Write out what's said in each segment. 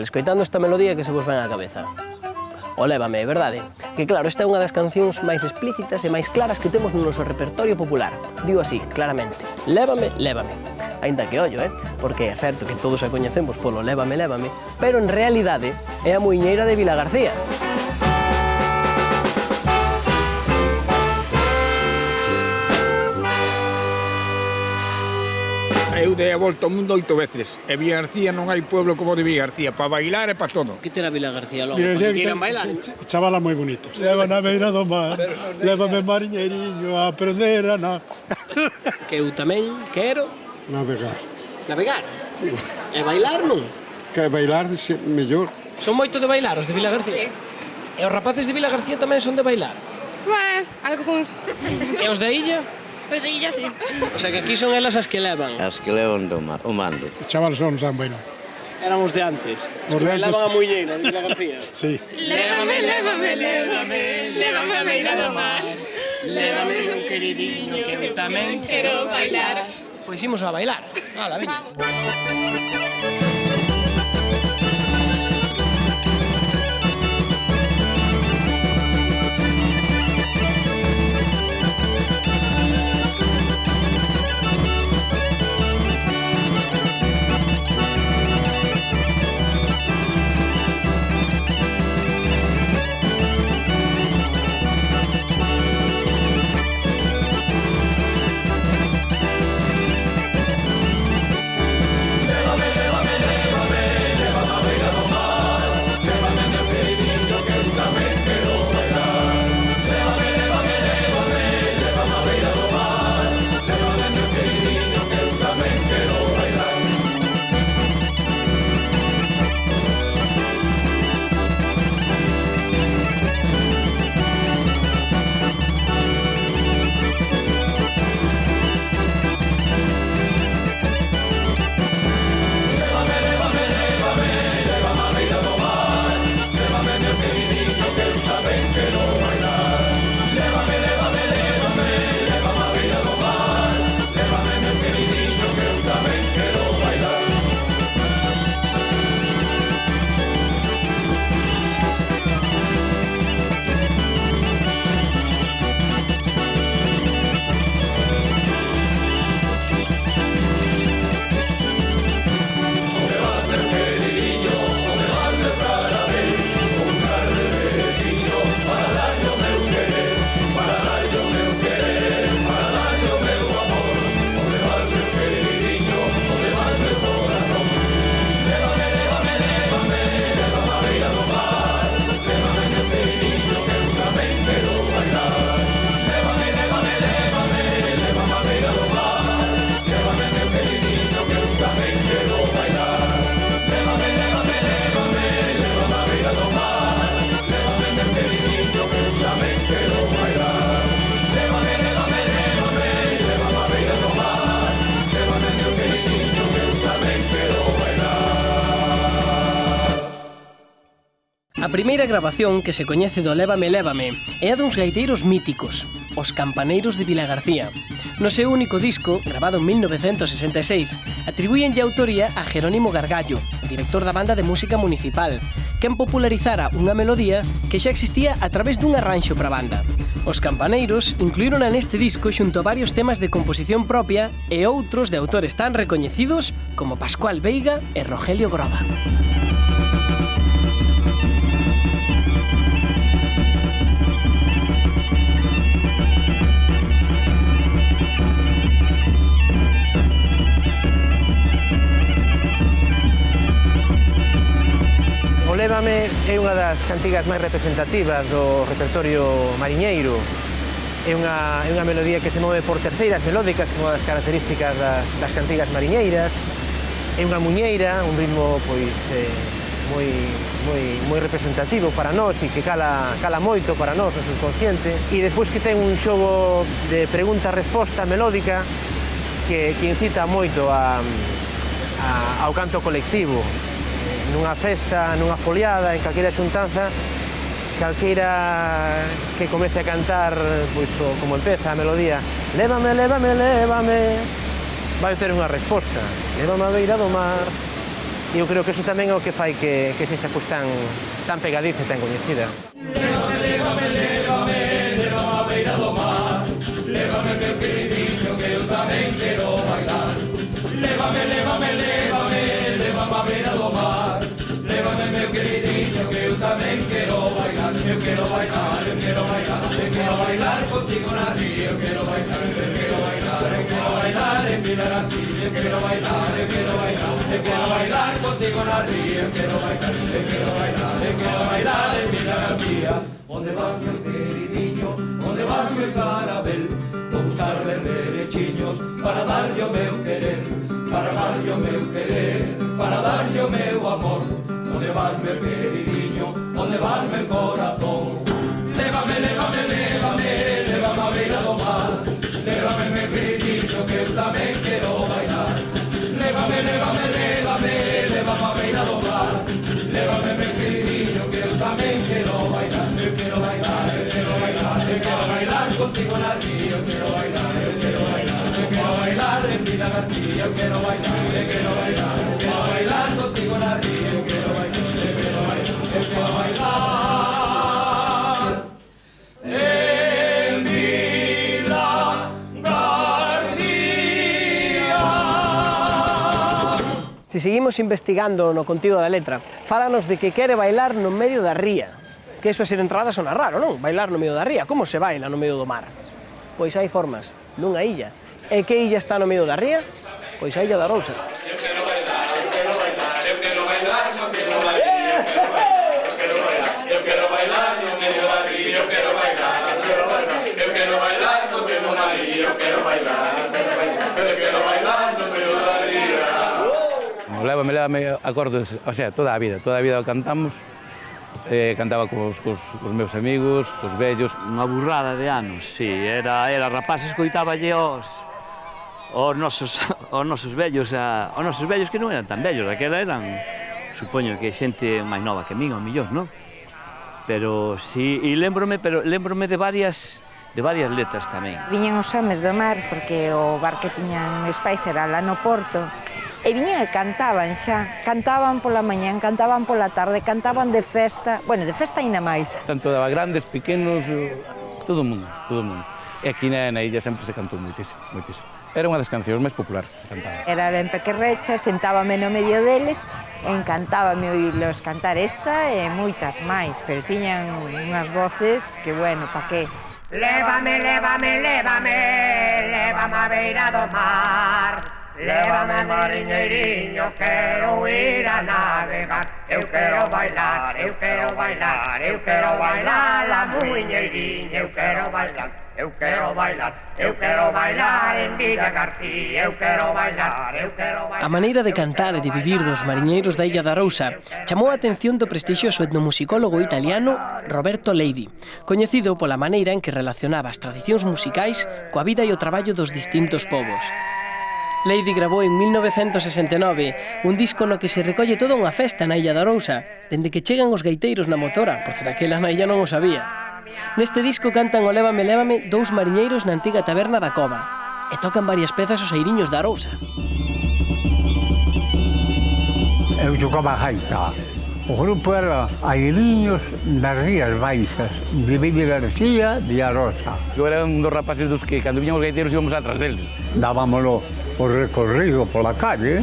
igual, escoitando esta melodía que se vos ven á cabeza. O Lévame, verdade? Que claro, esta é unha das cancións máis explícitas e máis claras que temos no noso repertorio popular. Digo así, claramente, Lévame, lévame. Ainda que ollo, porque é certo que todos a coñecemos polo Lévame, lévame, pero en realidade é a muiñeira de Vilagarcía. Eu dei a volta ao mundo 8 veces. E Vilagarcía non hai pueblo como de Vilagarcía, para bailar e para todo. Que terá Vilagarcía logo? Porque queiran bailar? Chavalas moi bonitas. Leva na beira do mar, lévame mariñeiriño a aprender a Que eu tamén quero navegar. navegar. E bailar non? Que bailar mellor. Son moito de bailar os de Vilagarcía? E os rapaces de Vilagarcía tamén son de bailar? Algúns. E os da illa? Pois de illa, sí. O sea que aquí son elas as que levan. As que levan o mando. Os chavalas non saben bailar. Eran os de antes. Os Os que de antes. bailaban a muiñeira de Vilagarcía. Sí. Lévame, lévame, lévame, lévame a beira do mar. Lévame, meu queridinho, que eu tamén quero bailar. Pois imos a bailar. Ala, veña. A primeira grabación que se coñece do Lévame, lévame é a duns gaiteiros míticos, os Campaneiros de Vilagarcía. No seu único disco, grabado en 1966, atribuíenlle a autoría a Jerónimo Gargallo, director da banda de música municipal, quen popularizara unha melodía que xa existía a través dun arranxo para a banda. Os Campaneiros incluíron neste disco xunto a varios temas de composición propia e outros de autores tan recoñecidos como Pascual Veiga e Rogelio Groba. O Lévame é unha das cantigas máis representativas do repertorio mariñeiro. É unha melodía que se move por terceiras melódicas, que é unha das características das cantigas mariñeiras. É unha muñeira, un ritmo pois moi representativo para nós e que cala moito para nós no subconsciente. E despois que ten un xogo de pregunta-resposta melódica que incita moito ao canto colectivo. Nunha festa, nunha foliada, en calquera xuntanza, calqueira que comece a cantar, pois, como empeza a melodía, lévame, lévame, lévame, vai ter unha resposta. Lévame a beira do mar, E eu creo que eso tamén é o que fai que sexa pues, tan pegadiza e tan coñecida. Lévame, meu queridinho, que eu tamén quero bailar. Lévame, lévame, lévame, lévame a beira do mar. Lévame, meu queridinho, que eu tamén quero bailar. Eu quero bailar, eu quero bailar, eu quero bailar contigo na ría. Eu quero bailar, eu quero bailar, eu quero bailar en Vilagarcía. Eu quero bailar, eu quero bailar, eu quero bailar contigo na ría. Eu quero bailar, eu quero bailar, eu quero bailar en Vilagarcía. Onde vas, meu queridinho, onde vas, meu carabel? Vou buscar berberechiños para darlle o meu querer, para darlle o meu querer, para darlle o meu amor. Onde vas, meu queridinho, onde vas, meu corazón? Lévame, lévame, lévame, lévame a beira do mar. Lévame, meu queridinho, que eu tamén quero bailar. Lévame, lévame, lévame, lévame a beira do mar. Lévame, meu queridinho, que eu tamén quero bailar. Eu quero bailar, eu quero bailar, eu quero bailar contigo na ría. Eu quero bailar, eu quero bailar, eu quero bailar en Vilagarcía. Eu quero bailar, eu quero bailar, eu quero bailar contigo na ría. Eu quero bailar, eu quero bailar, eu quero bailar en Vilagarcía. Se seguimos investigando no contido da letra, fálanos de que quere bailar no medio da ría. Que eso a ser entrada sona raro, non? Bailar no medio da ría. Como se baila no medio do mar? Pois hai formas, nunha illa. E que illa está no medio da ría? Pois a Illa da Arousa. Eu quero bailar, eu quero bailar, eu quero bailar no medio da ría. Eu quero bailar, eu quero bailar, eu quero bailar no medio da ría. Eu quero bailar, eu quero bailar, eu quero bailar no medio da ría. Eu quero bailar, eu quero bailar, eu quero bailar no medio da ría. Lévame, lévame, acordos, o sea, toda a vida o cantamos. Cantaba cos meus amigos, cos vellos. Unha burrada de anos, sí. Era rapaz, escoitáballe aos nosos vellos que non eran tan vellos, aquela eran, supoño que xente máis nova que min, ao millón, non? Pero sí, e lembrome de varias letras tamén. Viñan os homes do mar, porque o bar que tiñan meus pais era lá no Porto, e viñan e cantaban xa, cantaban pola mañán, cantaban pola tarde, cantaban de festa, bueno, de festa aínda máis. Tanto daba grandes, pequenos, todo o mundo. E aquí na illa sempre se cantou moitísimo. Era unha das cancións máis populares que se cantaba. Era ben pequerrecha, sentábame no medio deles, e encantábame oírlos cantar esta e moitas máis, pero tiñan unhas voces que, bueno, pa que? Lévame, lévame, lévame, lévame a beira do mar. Lévame, mariñeiriño, quero ir a navegar. Eu quero bailar, eu quero bailar, eu quero bailar a muiñeiriña. Eu quero bailar, eu quero bailar, eu quero bailar en Vilagarcía. Eu quero bailar, eu quero bailar. A maneira de cantar e de vivir dos mariñeiros da Illa da Arousa chamou a atención do prestixioso etnomusicólogo italiano Roberto Leidi, coñecido pola maneira en que relacionaba as tradicións musicais coa vida e o traballo dos distintos povos. Leidi grabou en 1969 un disco no que se recolle toda unha festa na Illa da Arousa, dende que chegan os gaiteiros na motora, porque daquela na illa non o sabía. Neste disco cantan o Lévame, lévame dous mariñeiros na antiga taberna da Cova e tocan varias pezas os airiños da Arousa. Eu tocaba gaita. O grupo era Airiños das Rías Baixas, de Vilagarcía de Arousa. Eu era un dos rapaces dos que, cando viñan os gaiteiros, íbamos atrás deles. Dábamoslo o recorrido pola calle,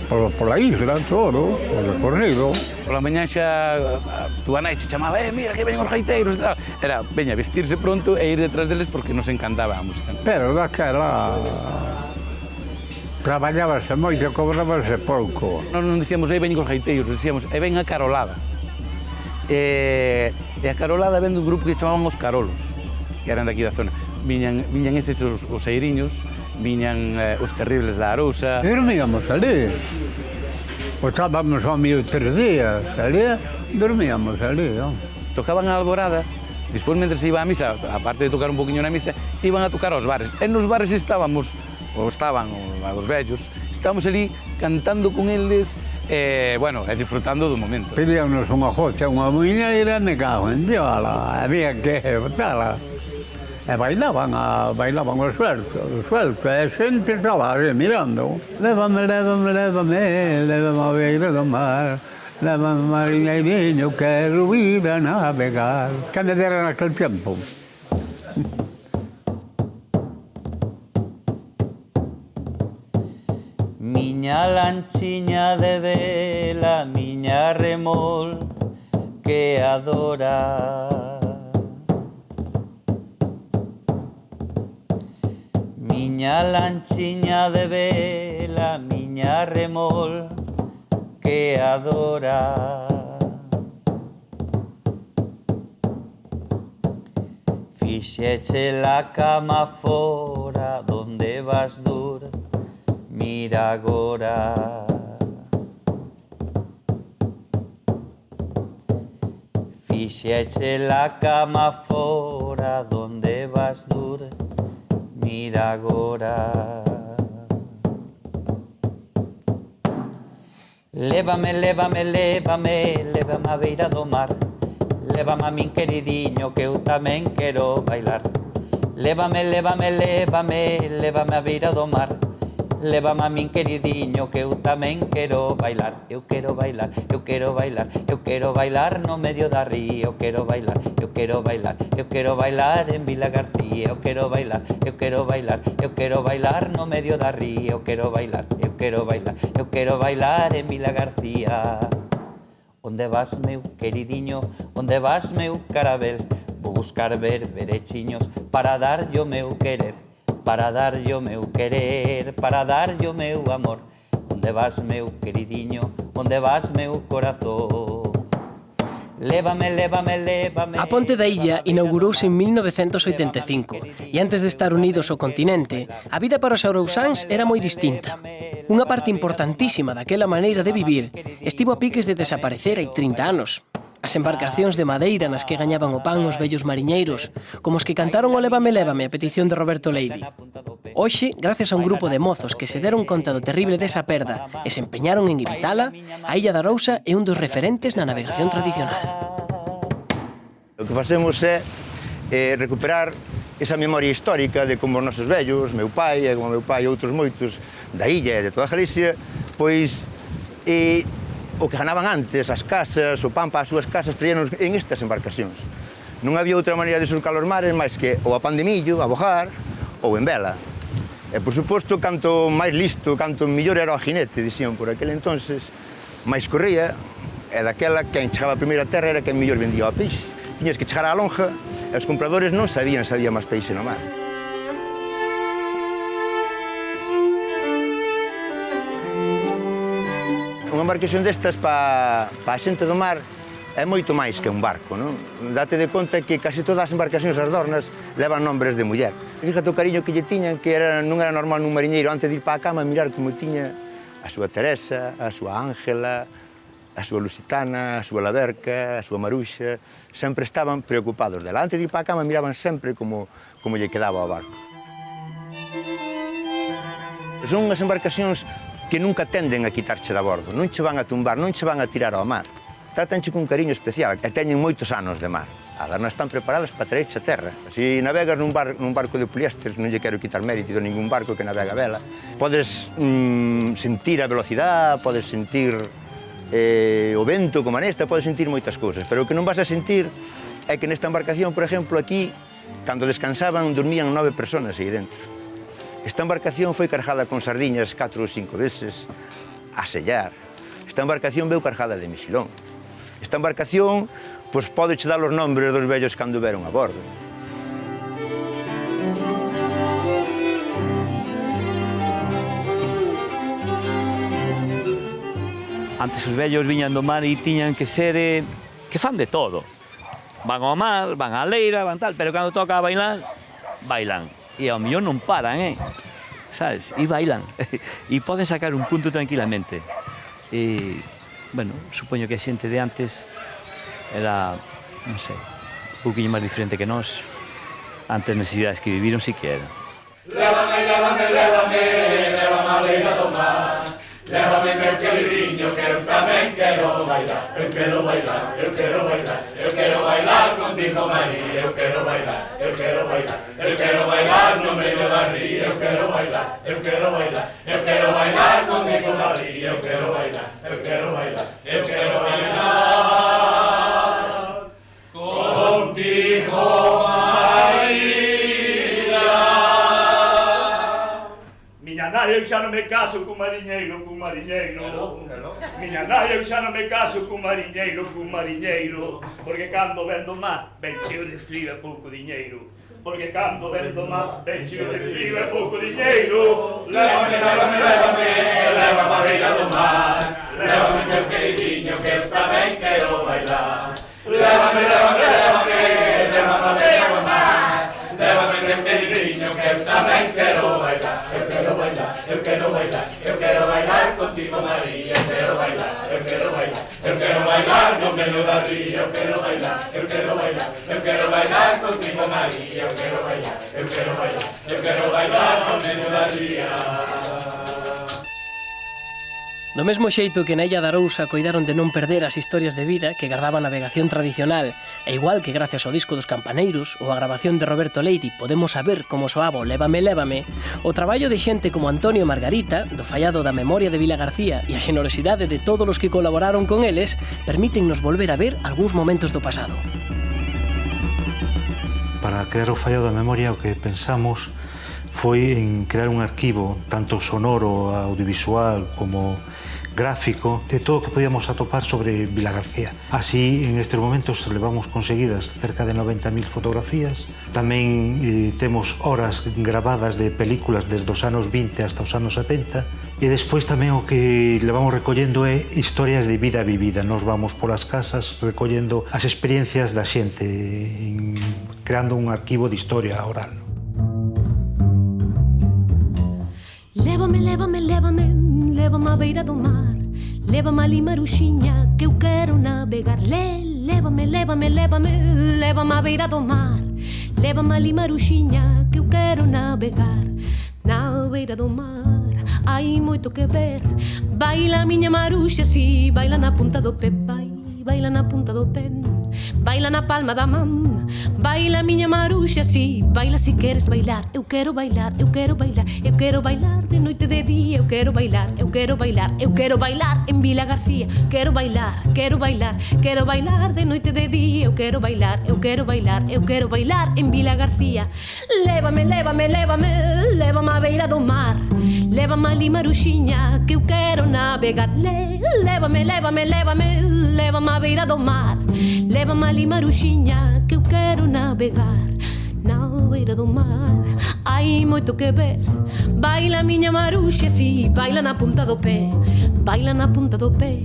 pola isla, todo, o recorrido. Pola mañá xa, túa nai se chamaba, mira que veñen os gaiteiros, tal. Era, veña, vestirse pronto e ir detrás deles porque nos encantaba a música. Pero daquela traballábase moito, cobrábase pouco. Non dicíamos, veñen os gaiteiros, dicíamos, ven a Carolada. E a Carolada ven dun grupo que chamaban os Carolos, que eran daqui da zona. Viñan eses os airiños, viñan os terribles da Arousa. Dormíamos ali. Estábamos ao mío 3 días ali, dormíamos ali. Tocaban a alborada, despois, mentre se iba a misa, aparte de tocar un poquinho na misa, iban a tocar aos bares. E nos bares estaban os vellos, estábamos ali cantando con eles, bueno, e disfrutando do momento. Pedíanos unha jocha, unha muiñeira, me cago en diola, había que botala. e bailaban o suelto, e a xente estaba mirando. Lévame, lévame, lévame, lévame a beira do mar, lévame, mariñeiriño, quero ir a navegar. Que me deran aquel tempo. Miña lanchiña de vela, miña remol que adora. Miña lanchiña de vela, miña remol que adora. Fixeche la cama fora, donde vas dur, mira agora. Fixeche la cama fora, donde vas dur, mira agora. Lévame, lévame, lévame, lévame a beira do mar, lévame a min queridiño que eu tamén quero bailar. Lévame, lévame, lévame, lévame a beira do mar, lévame a min queridiño que eu tamén quero bailar. Eu quero bailar, eu quero bailar, eu quero bailar no medio da ría. Eu quero bailar, eu quero bailar, eu quero bailar en Vila García. Eu quero bailar, eu quero bailar, eu quero bailar no medio da ría. Eu quero bailar, eu quero bailar, eu quero bailar en Vila García. Onde vas, meu queridiño, onde vas, meu carabel? Vou buscar berberechiños para dar yo meu querer, para dar yo meu querer, para dar yo meu amor. Onde vas, meu queridiño, onde vas, meu corazón? Lévame, lévame, lévame. A Ponte da Illa inaugurouse en 1985 e antes de estar unidos ao continente, a vida para os arousáns era moi distinta. Unha parte importantísima daquela maneira de vivir estivo a piques de desaparecer hai 30 anos. As embarcacións de madeira nas que gañaban o pan os vellos mariñeiros, como os que cantaron o Lévame, lévame a petición de Roberto Leidi. Hoxe, gracias a un grupo de mozos que se deron conta do terrible desa perda e se empeñaron en evitala, a Illa da Arousa é un dos referentes na navegación tradicional. O que facemos é recuperar esa memoria histórica de como os nosos vellos, meu pai e outros moitos da illa e de toda Galicia, pois o que ganaban antes, as casas, o pan para as súas casas, traían en estas embarcacións. Non había outra maneira de surcar os mares máis que ou a pan de millo, a bojar, ou en vela. E, por suposto, canto máis listo, canto mellor era o jinete, dixían por aquel entonces, máis corría, e daquela, quen chegaba a primeira terra era quen mellor vendía o peixe. Tiñas que chegar á lonja, e os compradores non sabían se había máis peixe no mar. Unha embarcación destas para a xente do mar é moito máis que un barco, non? Date de conta que casi todas as embarcacións as dornas levan nombres de muller. Fíjate o cariño que lle tiñan, que non era normal nun mariñeiro antes de ir para a cama mirar como tiña a súa Teresa, a súa Ángela, a súa Lusitana, a súa Laverca, a súa Maruxa. Sempre estaban preocupados dela. Antes de ir para a cama miraban sempre como lle quedaba o barco. Son unhas embarcacións que nunca tenden a quitarche da bordo, non che van a tumbar, non che van a tirar ao mar. Tratanche con cariño especial e teñen moitos anos de mar. As dornas están preparadas para traerche a terra. Se navegas nun barco de poliéster, non lle quero quitar mérito de ningún barco que navega a vela, podes sentir a velocidade, podes sentir o vento como nesta, podes sentir moitas cousas, pero o que non vas a sentir é que nesta embarcación, por exemplo, aquí, cando descansaban, dormían 9 personas aí dentro. Esta embarcación foi cargada con sardiñas 4 ou 5 veces a sellar. Esta embarcación veu cargada de mexilón. Esta embarcación, pois, podeche dar os nombres dos vellos que anduveron a bordo. Antes os vellos viñan do mar e tiñan que ser que fan de todo. Van ao mar, van á leira, van tal, pero cando toca a bailar, bailan. E ao millón non paran, sabes? E bailan. E poden sacar un punto tranquilamente. E, bueno, supoño que a xente de antes era, non sei, un pouquinho máis diferente que nós. Antes necesidades que viviron si que eran. Lévame, lévame, lévame, lévame a beira do mar. Lévame meu queridinho que eu tamén quero bailar. Eu quero bailar, eu quero bailar, eu quero bailar contigo María. Eu quero bailar, eu quero bailar, eu quero bailar no medio da ría. Eu quero bailar, eu quero bailar, eu quero bailar contigo María. Eu quero bailar, eu quero bailar, eu quero bailar contigo María. Miña nai, eu xa non me caso cun mariñeiro, cun mariñeiro. Miña nai, eu xa non me caso cun mariñeiro, cun mariñeiro. Porque cando vendo mar, ben cheo de frío e pouco diñeiro. Porque cando vendo mar, ben cheo de frío e pouco diñeiro. Lévame, lévame, lévame, lévame a beira do mar. Lévame meu queridinho que eu tamén quero bailar. Lévame, lévame, lévame, lévame a beira do mar. Lévame meu queridinho que eu tamén quero bailar. Eu quero bailar, eu quero bailar, eu quero bailar contigo María. Eu quero bailar, eu quero bailar, eu quero bailar no medio da ría. Eu quero bailar, eu quero bailar, eu quero bailar contigo María. Eu quero bailar, eu quero bailar, eu quero bailar no medio da ría. Do mesmo xeito que na Illa da Arousa coidaron de non perder as historias de vida que gardaba a navegación tradicional, e igual que gracias ao disco dos Campaneiros ou a grabación de Roberto Leite podemos saber como soaba o Lévame, lévame, o traballo de xente como Antonio e Margarita, do fallado da memoria de Vilagarcía e a xenerosidade de todos os que colaboraron con eles, permítennos volver a ver algúns momentos do pasado. Para crear o fallado da memoria o que pensamos foi en crear un arquivo tanto sonoro, audiovisual como gráfico de todo o que podíamos atopar sobre Vilagarcía. Así, en estes momentos levamos conseguidas cerca de 90.000 fotografías. Tamén temos horas grabadas de películas desde os anos 20 hasta os anos 70. E despois tamén o que levamos recollendo é historias de vida vivida. Nos vamos polas casas recollendo as experiencias da xente, creando un arquivo de historia oral. Lévame, lévame, lévame, lévame á beira do mar. Lévame ali Maruxiña que eu quero navegar. Lévame, lévame, lévame, lévame á beira do mar. Lévame ali Maruxiña que eu quero navegar. Na beira do mar hai moito que ver. Baila miña Maruxa, si, baila na punta do pé. Baila na punta do pé, baila na palma da man. Baila miña Maruxa, si, baila si queres bailar. Eu quero bailar, eu quero bailar, eu quero bailar de noite de día. Eu quero bailar, eu quero bailar, eu quero bailar en Vilagarcía. Quero bailar, quero bailar, quero bailar de noite de día. Eu quero bailar, eu quero bailar, eu quero bailar en Vilagarcía. Lévame, lévame, lévame, lévame á beira do mar. Lévame ali Maruxiña que eu quero navegar. Lévame, lévame, lévame, lévame á beira do mar. Lévame ali Maruxiña que eu quero navegar. Na beira do mar hai moito que ver. Baila miña Maruxa, si, baila na punta do pé. Baila na punta do pé,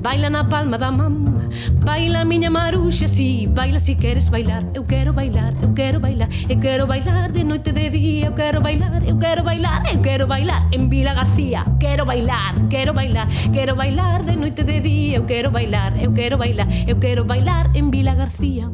baila na palma da man. Baila miña Maruxa, si, baila si queres bailar. Eu quero bailar, eu quero bailar, eu quero bailar de noite de día. Eu quero bailar, eu quero bailar, eu quero bailar en Vilagarcía. Quero bailar, quero bailar, quero bailar de noite de día. Eu quero bailar, eu quero bailar, eu quero bailar en Vilagarcía.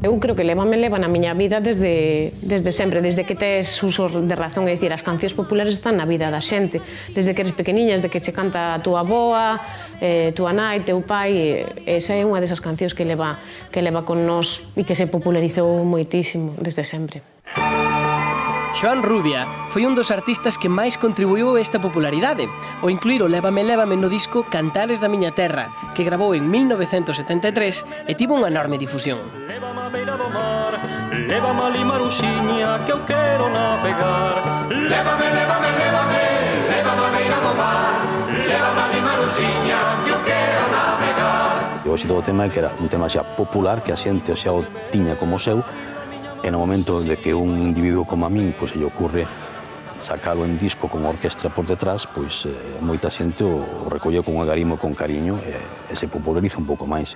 Eu creo que lévame na miña vida desde sempre, desde que tes uso de razón, é dicir, as cancións populares están na vida da xente, desde que eres pequeniña, desde que che canta a túa avoa, túa nai, teu pai, esa é unha desas cancións que leva con nós e que se popularizou moitísimo desde sempre. Xoan Rubia foi un dos artistas que máis contribuiu a esta popularidade, ao incluir o Lévame, lévame no disco Cantares da miña terra, que grabou en 1973 e tivo unha enorme difusión. Lévame á beira do mar, lévame ali Maruxiña que eu quero navegar. Lévame, lévame, lévame, lévame á beira do mar. Lévame ali Maruxiña que eu quero navegar. O éxito do tema é que era un tema xa popular, que a xente xa o tiña como seu. E no momento de que un individuo como a min se lle ocurre sacalo en disco con orquestra por detrás, pois moita xente o recolleu con agarimo e con cariño e se populariza un pouco máis.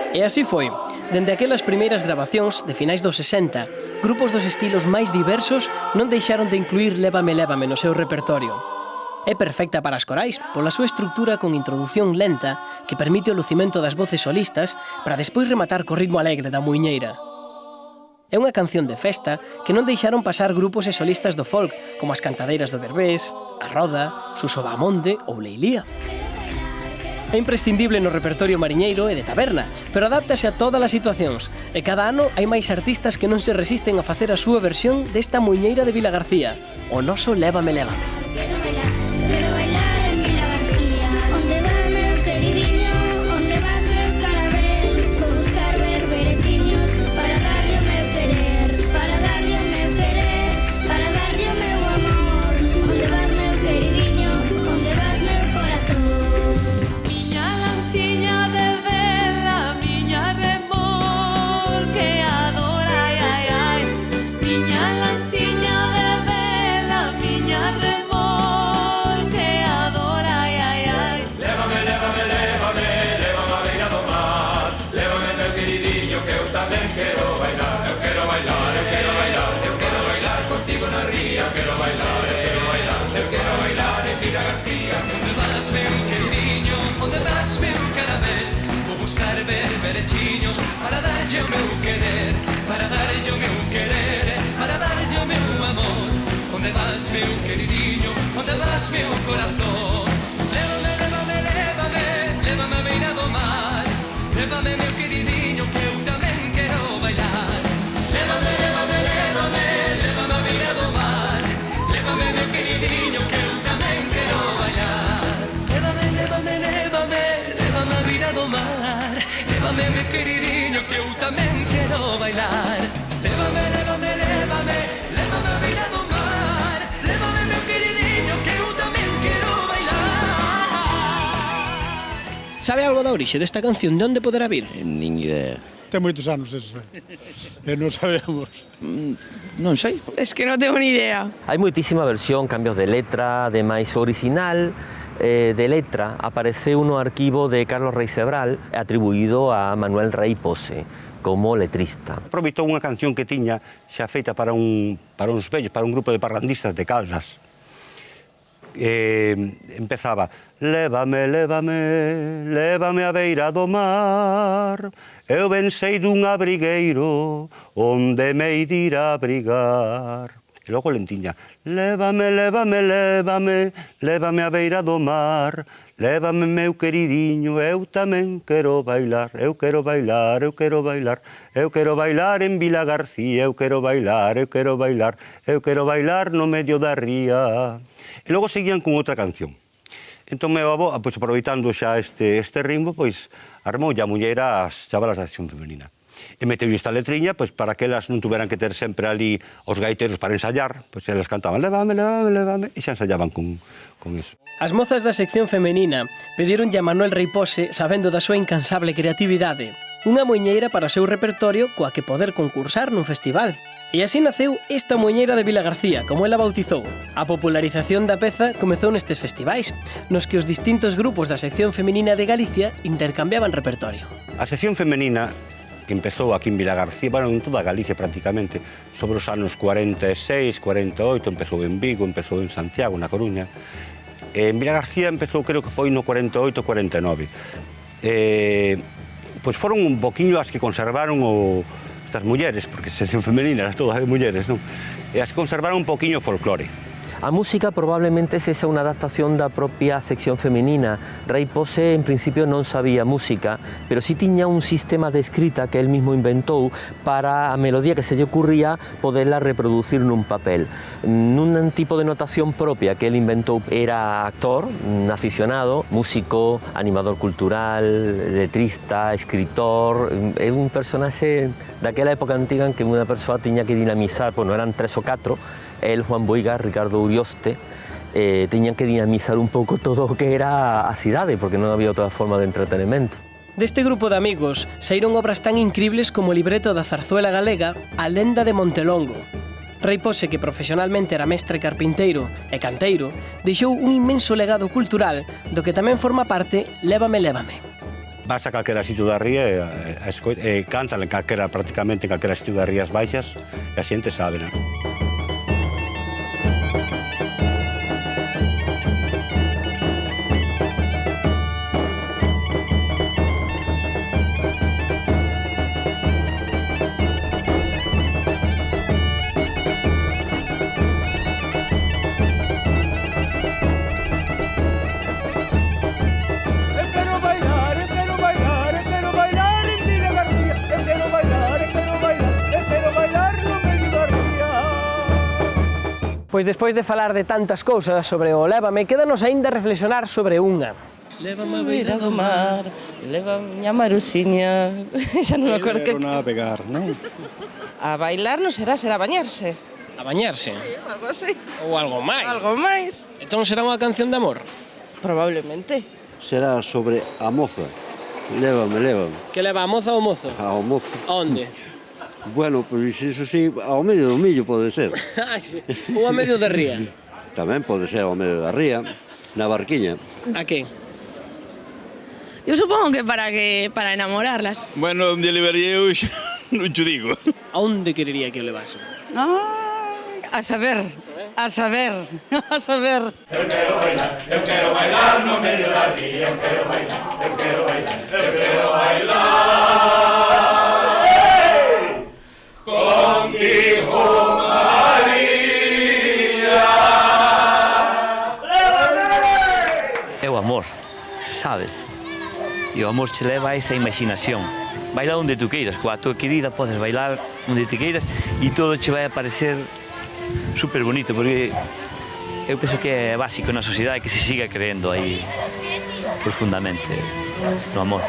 E así foi. Dende aquelas primeiras grabacións de finais dos 60, grupos dos estilos máis diversos non deixaron de incluir Lévame, lévame no seu repertorio. É perfecta para as corais, pola súa estrutura con introdución lenta que permite o lucimento das voces solistas para despois rematar co ritmo alegre da muiñeira. É unha canción de festa que non deixaron pasar grupos e solistas do folk, como as cantadeiras do Berbés, a Roda, Suso Bahamonde ou Leilía. É imprescindible no repertorio mariñeiro e de taberna, pero adáptase a todas as situacións, e cada ano hai máis artistas que non se resisten a facer a súa versión desta muiñeira de Vilagarcía, o noso Lévame, lévame. Para darlle o meu querer, para darlle o meu querer, para darlle o meu amor. Onde vas, meu queridinho, onde vas, meu corazón? Lévame, lévame, lévame, lévame a beira do mar. Lévame, meu queridinho, que eu tamén quero bailar. Lévame, lévame, lévame, lévame a beira do mar. Lévame, meu queridinho, que eu tamén quero bailar. Lévame, lévame, lévame, lévame a beira do mar. Lévame, meu queridinho, que eu tamén quero bailar. Lévame, lévame, lévame, lévame a beira do mar. Lévame, meu queridinho, que eu tamén quero bailar. Sabe algo da orixe desta canción? De onde poderá vir? Nin idea. Ten moitos anos eso, non sabemos. Non sei. Es que non tengo ni idea. Hai moitísima versión, cambios de letra, ademais original de letra apareceu no arquivo de Carlos Rey Sebral atribuído a Manuel Rey Pose como letrista. Aproveitou unha canción que tiña xa feita para uns vellos, para un grupo de parrandistas de Caldas. Empezaba: lévame, lévame, lévame a beira do mar. Eu ben sei dun abrigueiro onde me ir a abrigar. E logo lentiña: lévame, lévame, lévame, lévame a beira do mar. Lévame, meu queridinho, eu tamén quero bailar. Eu quero bailar, eu quero bailar. Eu quero bailar en Vilagarcía, eu quero bailar, eu quero bailar. Eu quero bailar no medio da ría. E logo seguían con outra canción. Entón, meu avó, pois, aproveitando xa este ritmo, pois, armou a muller as chavalas da Acción Femenina. E meteu esta letriña, pois, para que elas non tuveran que ter sempre ali os gaiteros para ensayar, pois elas cantaban lévame, lévame, lévame, e xa ensayaban con iso. As mozas da sección femenina pedironlle a Manuel Rey Pose, sabendo da súa incansable creatividade, unha muiñeira para o seu repertorio coa que poder concursar nun festival. E así naceu esta muiñeira de Vilagarcía, como ela bautizou. A popularización da peza comezou nestes festivais, nos que os distintos grupos da sección femenina de Galicia intercambiaban repertorio. A sección femenina que empezou aquí en Vilagarcía, bueno, en toda Galicia prácticamente, sobre os anos 46, 48, empezou en Vigo, empezou en Santiago, na Coruña. En Vilagarcía empezou, creo que foi no 48, 49. Pois foron un poquinho as que conservaron estas mulleres, porque a sección femenina era toda de mulleres, non? E as que conservaron un poquinho o folclore. A música probablemente sexa unha adaptación da propia sección femenina. Rey Pose en principio non sabía música, pero sí tiña un sistema de escrita que él mismo inventou para a melodía que se lle ocurría poderla reproducir nun papel. Nun tipo de notación propia que él inventou. Era actor, un aficionado, músico, animador cultural, letrista, escritor. É un personaxe daquela época antiga en que unha persoa tiña que dinamizar, bueno, eran 3 ou 4, el, Juan Boiga, Ricardo Urioste, teñan que dinamizar un pouco todo o que era a cidade, porque non había outra forma de entretenimento. Deste grupo de amigos saíron obras tan incribles como o libreto da zarzuela galega A lenda de Montelongo. Rey Pose, que profesionalmente era mestre carpinteiro e canteiro, deixou un inmenso legado cultural do que tamén forma parte Lévame, lévame. Vas a calquera sitio da ría e cantan prácticamente en calquera sitio das rías baixas e a xente sabe, non? Pois despois de falar de tantas cousas sobre o Lévame, quédanos aínda reflexionar sobre unha. Lévame a beira do mar, lévame a Marusiña. Xa non me acordo que... Quero navegar, non? A bailar non será bañarse. A bañarse? Sí, algo así. Ou algo máis? Algo máis. Entón será unha canción de amor? Probablemente. Será sobre a moza. Lévame, lévame. Que leva a moza ou mozo? Ao mozo. A onde? Bueno, pois iso sí, ao medio do millo pode ser. Ou a medio da ría? Tamén pode ser ao medio da ría, na barquiña. A que? Eu supongo que para enamorarlas. Bueno, onde levaría eu non te digo. A onde querería que o levase? A saber, a saber, a saber. Eu quero bailar no medio da ría, eu quero bailar, eu quero bailar, eu quero bailar. Contigo, María. É o amor, sabes? E o amor che leva a esa imaginación. Baila onde tú queiras, coa tua querida podes bailar onde te queiras e todo che vai a parecer super bonito, porque eu penso que é básico na sociedade que se siga creendo aí profundamente no amor.